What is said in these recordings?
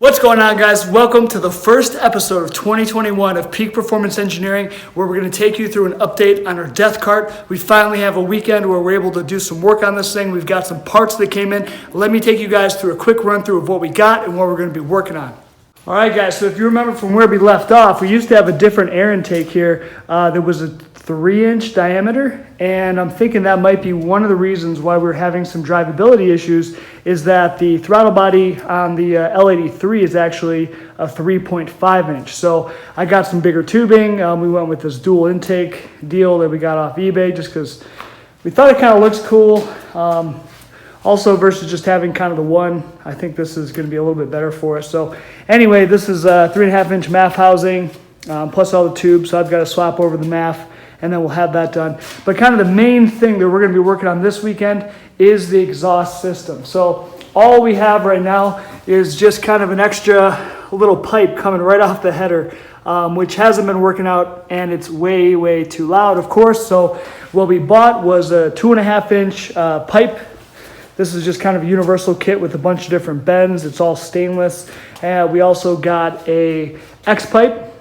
What's going on, guys? Welcome to the first episode of 2021 of Peak Performance Engineering, where we're going to take you through an update on our Deathkart. We finally have a weekend where we're able to do some work on this thing. We've got some parts that came in. Let me take you guys through a quick run through of what we got and what we're going to be working on. All right, guys, so if you remember from where we left off, we used to have a different air intake here. There was a 3-inch diameter, and I'm thinking that might be one of the reasons why we're having some drivability issues, is that the throttle body on the L83 is actually a 3.5 inch. So I got some bigger tubing. We went with this dual intake deal that we got off eBay just because we thought it kind of looks cool. Also, versus just having kind of the one, I think this is going to be a little bit better for us. So anyway, this is a 3.5 inch MAF housing plus all the tubes. So I've got to swap over the MAF, and then we'll have that done. But kind of the main thing that we're going to be working on this weekend is the exhaust system. So all we have right now is just kind of an extra little pipe coming right off the header, which hasn't been working out, and it's way too loud, of course. So what we bought was a 2.5 inch pipe. This is just kind of a universal kit with a bunch of different bends. It's all stainless. We also got a X pipe,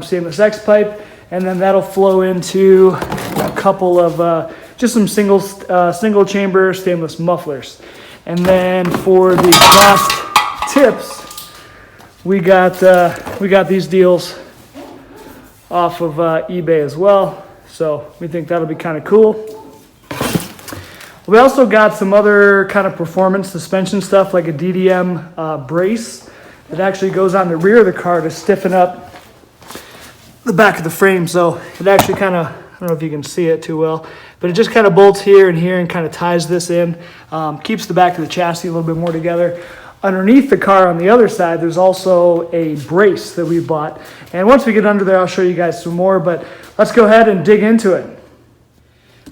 stainless X pipe, and then that'll flow into a couple of just some single chamber stainless mufflers. And then for the exhaust tips, we got these deals off of eBay as well. So we think that'll be kind of cool. We also got some other kind of performance suspension stuff, like a DDM brace that actually goes on the rear of the car to stiffen up the back of the frame. So it actually kind of, I don't know if you can see it too well, but it just kind of bolts here and here and kind of ties this in, keeps the back of the chassis a little bit more together. Underneath the car on the other side, there's also a brace that we bought. And once we get under there, I'll show you guys some more, but let's go ahead and dig into it.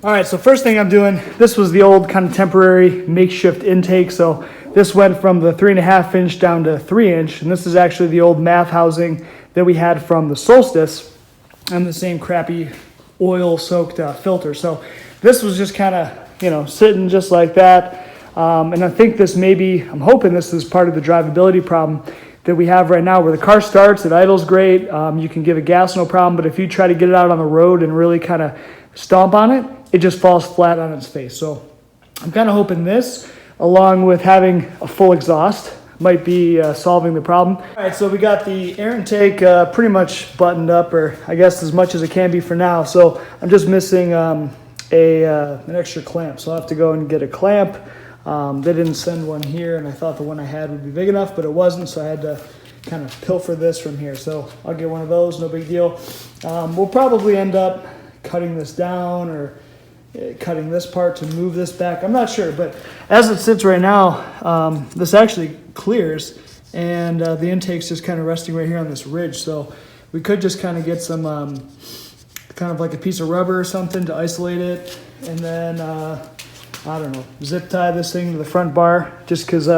All right, so first thing I'm doing, this was the old kind of temporary makeshift intake. So this went from the 3.5 inch down to 3 inch. And this is actually the old MAF housing that we had from the Solstice and the same crappy oil soaked filter. So this was just kind of, sitting just like that. And I think this I'm hoping this is part of the drivability problem that we have right now, where the car starts, it idles great. You can give it gas, no problem. But if you try to get it out on the road and really kind of stomp on it, it just falls flat on its face. So I'm kind of hoping this, along with having a full exhaust, might be solving the problem. All right, so we got the air intake pretty much buttoned up, or I guess as much as it can be for now. So I'm just missing an extra clamp. So I'll have to go and get a clamp. They didn't send one here, and I thought the one I had would be big enough, but it wasn't, so I had to kind of pilfer this from here. So I'll get one of those, no big deal. We'll probably end up cutting this down or cutting this part to move this back. I'm not sure, but as it sits right now, this actually clears, and the intake's just kind of resting right here on this ridge. So we could just kind of get some kind of like a piece of rubber or something to isolate it, and then I don't know, zip tie this thing to the front bar, just because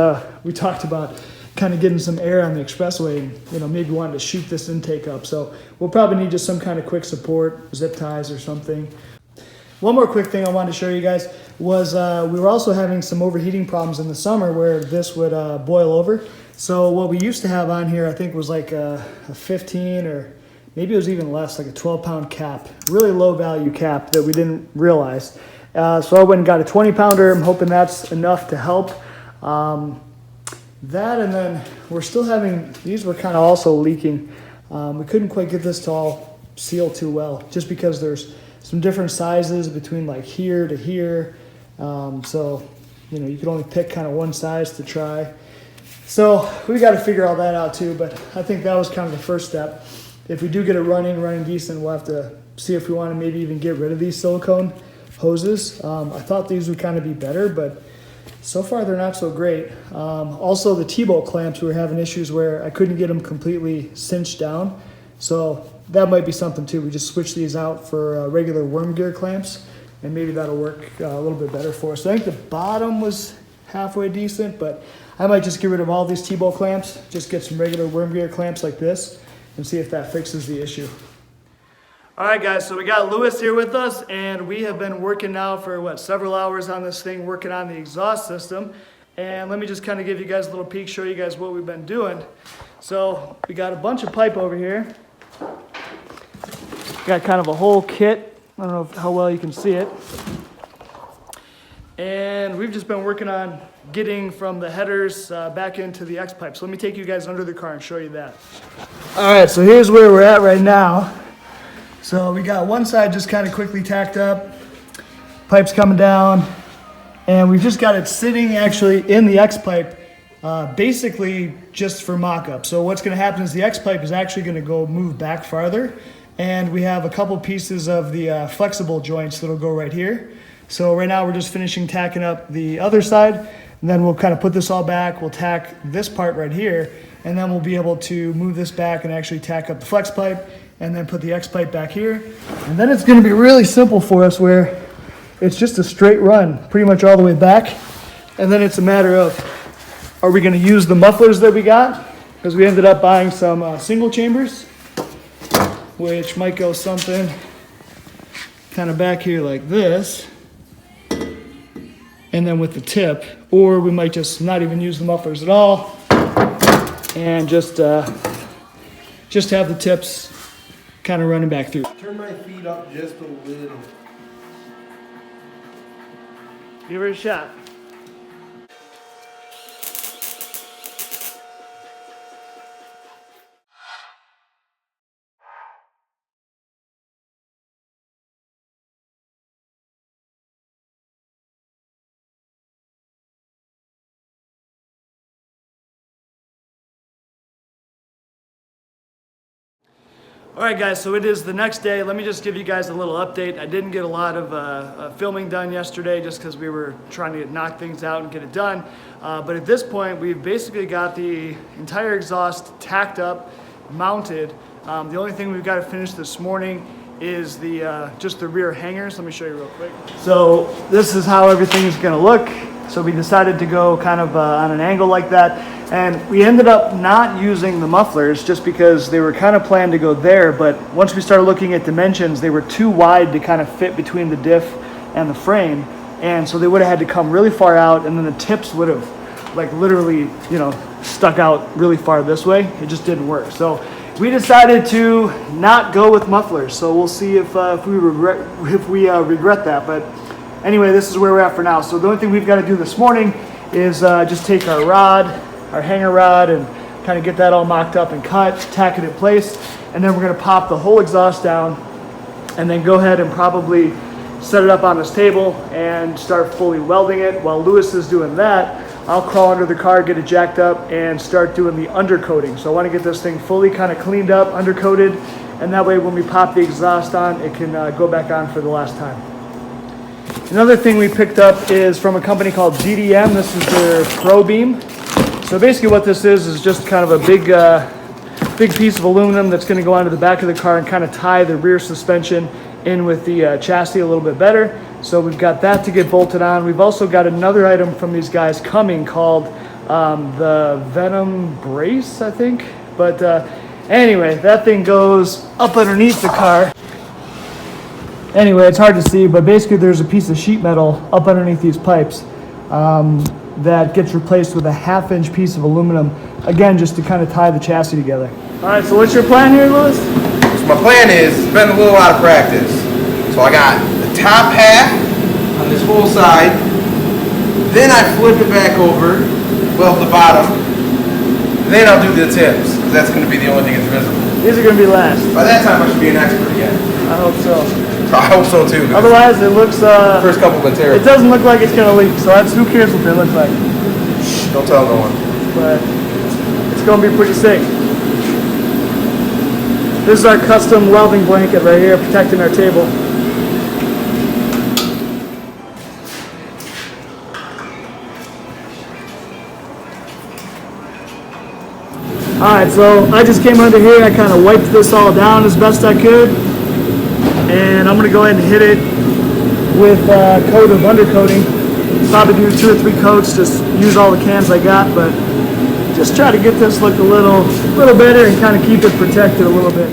we talked about kind of getting some air on the expressway and, maybe wanting to shoot this intake up. So we'll probably need just some kind of quick support, zip ties or something. One more quick thing I wanted to show you guys was we were also having some overheating problems in the summer where this would boil over. So what we used to have on here, I think, was like a 15, or maybe it was even less, like a 12-pound cap, really low value cap that we didn't realize. So I went and got a 20-pounder. I'm hoping that's enough to help. That, and then we're still having, these were kind of also leaking. We couldn't quite get this to all seal too well, just because there's some different sizes between like here to here. So, you could only pick kind of one size to try. So we got to figure all that out too, but I think that was kind of the first step. If we do get it running decent, we'll have to see if we want to maybe even get rid of these silicone hoses. I thought these would kind of be better, but so far they're not so great. Also, the T-bolt clamps, we were having issues where I couldn't get them completely cinched down. So that might be something too. We just switch these out for regular worm gear clamps, and maybe that'll work a little bit better for us. So I think the bottom was halfway decent, but I might just get rid of all these T-bolt clamps, just get some regular worm gear clamps like this, and see if that fixes the issue. All right, guys, so we got Lewis here with us, and we have been working now for, several hours on this thing, working on the exhaust system. And let me just kind of give you guys a little peek, show you guys what we've been doing. So we got a bunch of pipe over here. Got kind of a whole kit. I don't know how well you can see it. And we've just been working on getting from the headers back into the X-pipe. So let me take you guys under the car and show you that. All right, so here's where we're at right now. So we got one side just kind of quickly tacked up, pipes coming down, and we've just got it sitting actually in the X-pipe, basically just for mock-up. So what's gonna happen is the X-pipe is actually gonna go move back farther, and we have a couple pieces of the flexible joints that'll go right here. So right now we're just finishing tacking up the other side, and then we'll kind of put this all back. We'll tack this part right here, and then we'll be able to move this back and actually tack up the flex pipe, and then put the X pipe back here. And then it's gonna be really simple for us where it's just a straight run, pretty much all the way back. And then it's a matter of, are we gonna use the mufflers that we got? Because we ended up buying some single chambers, which might go something kind of back here like this. And then with the tip, or we might just not even use the mufflers at all and just have the tips kind of running back through. Turn my feet up just a little. Give her a shot. All right, guys, so it is the next day. Let me just give you guys a little update. I didn't get a lot of filming done yesterday just because we were trying to knock things out and get it done. But at this point, we've basically got the entire exhaust tacked up, mounted. The only thing we've got to finish this morning is just the rear hangers. Let me show you real quick. So this is how everything is going to look. So we decided to go kind of on an angle like that. And we ended up not using the mufflers just because they were kind of planned to go there. But once we started looking at dimensions, they were too wide to kind of fit between the diff and the frame. And so they would have had to come really far out, and then the tips would have like literally, stuck out really far this way. It just didn't work. So we decided to not go with mufflers. So we'll see if we regret that. But anyway, this is where we're at for now. So the only thing we've got to do this morning is just take our hanger rod, and kind of get that all mocked up and cut, tack it in place, and then we're going to pop the whole exhaust down and then go ahead and probably set it up on this table and start fully welding it. While Lewis is doing that, I'll crawl under the car, get it jacked up, and start doing the undercoating. So I want to get this thing fully kind of cleaned up, undercoated, and that way when we pop the exhaust on, it can go back on for the last time. Another thing we picked up is from a company called DDM. This is their Probeam. So basically what this is just kind of a big piece of aluminum that's going to go onto the back of the car and kind of tie the rear suspension in with the chassis a little bit better. So we've got that to get bolted on. We've also got another item from these guys coming called the Venom brace, I think. But anyway, that thing goes up underneath the car. Anyway, it's hard to see, but basically there's a piece of sheet metal up underneath these pipes that gets replaced with a 1/2-inch piece of aluminum, again, just to kind of tie the chassis together. All right, so what's your plan here, Lewis? So my plan is spend a little out of practice. So I got the top half on this whole side, then I flip it back over, weld the bottom, then I'll do the tips, because that's going to be the only thing that's visible. These are going to be last. By that time I should be an expert again. I hope so. I hope so too. Otherwise, it looks. First couple have been terrible. It doesn't look like it's gonna leak, so who cares what they look like? Shh, don't tell no one. But it's gonna be pretty sick. This is our custom welding blanket right here, protecting our table. All right, so I just came under here. I kind of wiped this all down as best I could. And I'm going to go ahead and hit it with a coat of undercoating. Probably do 2 or 3 coats, just use all the cans I got, but just try to get this look a little better and kind of keep it protected a little bit.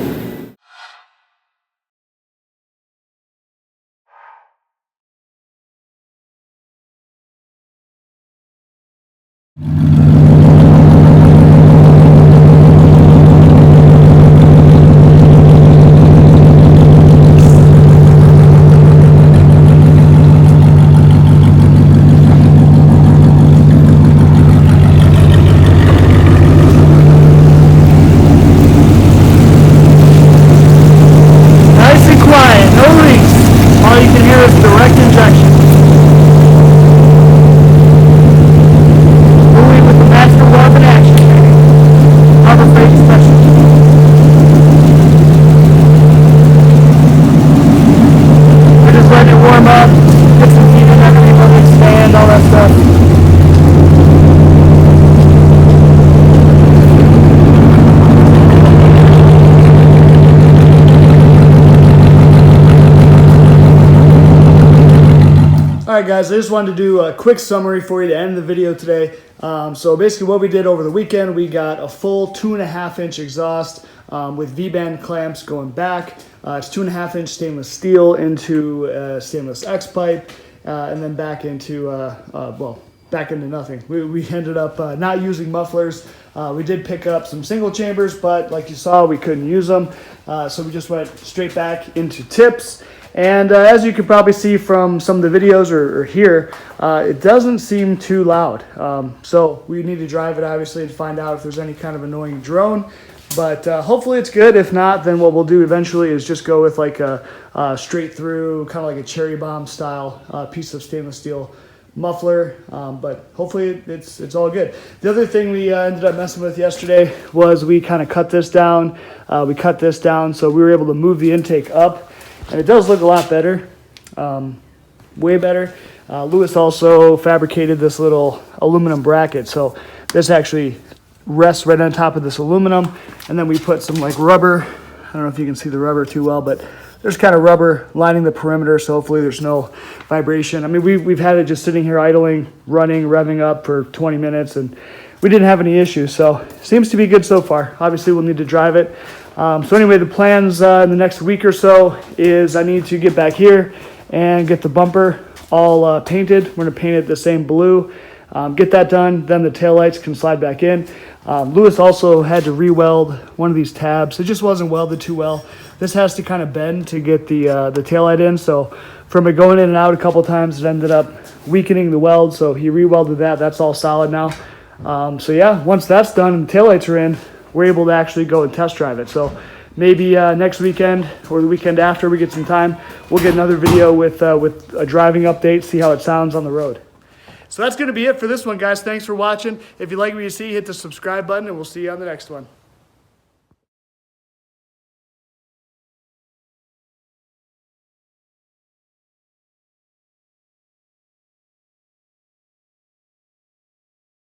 right, guys, I just wanted to do a quick summary for you to end the video today. So basically what we did over the weekend, we got a full 2.5-inch exhaust with V-band clamps going back. It's 2.5-inch stainless steel into stainless X pipe, and then back into, back into nothing. We ended up not using mufflers. We did pick up some single chambers, but like you saw, we couldn't use them. So we just went straight back into tips. And as you can probably see from some of the videos or here, it doesn't seem too loud. So we need to drive it obviously and find out if there's any kind of annoying drone. But hopefully it's good. If not, then what we'll do eventually is just go with like a straight through, kind of like a cherry bomb style piece of stainless steel muffler. But hopefully it's all good. The other thing we ended up messing with yesterday was we kind of cut this down. We cut this down so we were able to move the intake up. And it does look a lot better, way better. Lewis also fabricated this little aluminum bracket. So this actually rests right on top of this aluminum. And then we put some like rubber. I don't know if you can see the rubber too well, but there's kind of rubber lining the perimeter. So hopefully there's no vibration. I mean, we've had it just sitting here idling, running, revving up for 20 minutes. And we didn't have any issues. So seems to be good so far. Obviously we'll need to drive it. So anyway, the plans in the next week or so is I need to get back here and get the bumper all painted. We're going to paint it the same blue. Get that done, then the taillights can slide back in. Lewis also had to re-weld one of these tabs. It just wasn't welded too well. This has to kind of bend to get the taillight in. So from it going in and out a couple times, it ended up weakening the weld. So he re-welded that. That's all solid now. So yeah, once that's done and the taillights are in, we're able to actually go and test drive it. So maybe next weekend or the weekend after we get some time, we'll get another video with a driving update, see how it sounds on the road. So that's going to be it for this one, guys. Thanks for watching. If you like what you see, hit the subscribe button, and we'll see you on the next one.